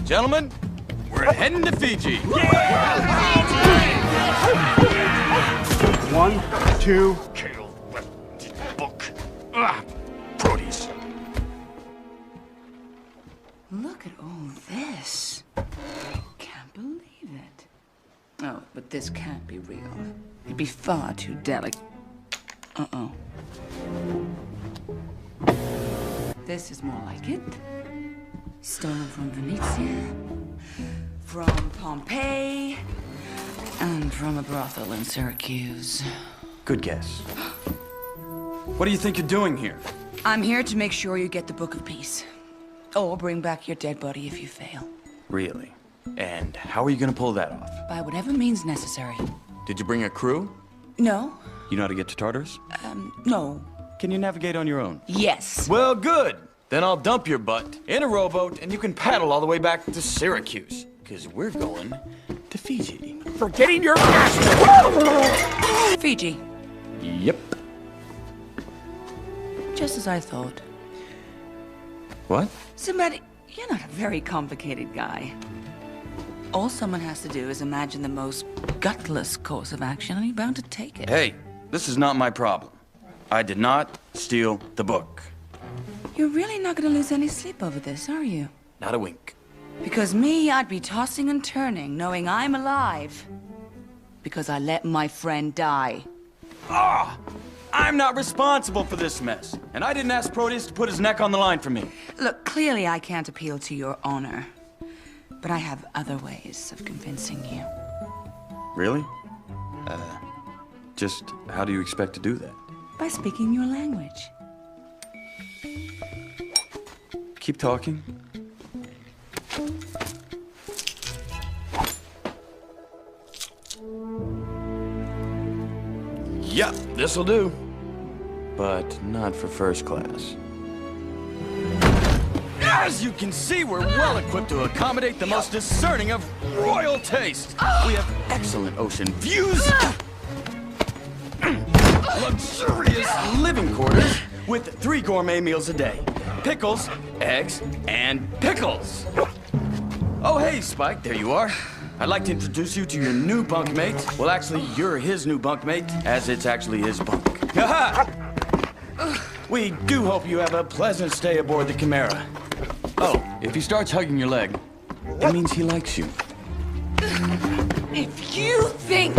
Gentlemen, we're heading to Fiji. 1, 2. Kale, book. Proteus. Look at all this. Can't believe it. Oh, but this can't be real. It'd be far too delicate. Uh-oh. This is more like it. Stolen from Venezia, from Pompeii, and from a brothel in Syracuse. Good guess. What do you think you're doing here? I'm here to make sure you get the Book of Peace. Or bring back your dead body if you fail. Really? And how are you gonna pull that off? By whatever means necessary. Did you bring a crew? No? You know how to get to Tartarus? No. Can you navigate on your own? Yes. Well, good. Then I'll dump your butt in a rowboat and you can paddle all the way back to Syracuse. Because we're going to Fiji. Forgetting your master! Fiji. Yep. Just as I thought. What? Somebody, you're not a very complicated guy. All someone has to do is imagine the most gutless course of action and you're bound to take it. Hey, this is not my problem. I did not steal the book. You're really not gonna lose any sleep over this, are you? Not a wink. Because me, I'd be tossing and turning, knowing I'm alive. Because I let my friend die. I'm not responsible for this mess. And I didn't ask Proteus to put his neck on the line for me. Look, clearly I can't appeal to your honor. But I have other ways of convincing you. Really? Just how do you expect to do that? By speaking your language. Keep talking. Yep, this'll do. But not for first class. As you can see, we're well equipped to accommodate the most discerning of royal taste. We have excellent ocean views, luxurious living quarters with 3 gourmet meals a day. Pickles, eggs, and pickles. Oh, hey, Spike, there you are. I'd like to introduce you to your new bunkmate. Well, actually, you're his new bunkmate, as it's actually his bunk. We do hope you have a pleasant stay aboard the Chimera. Oh, if he starts hugging your leg, it means he likes you. If you think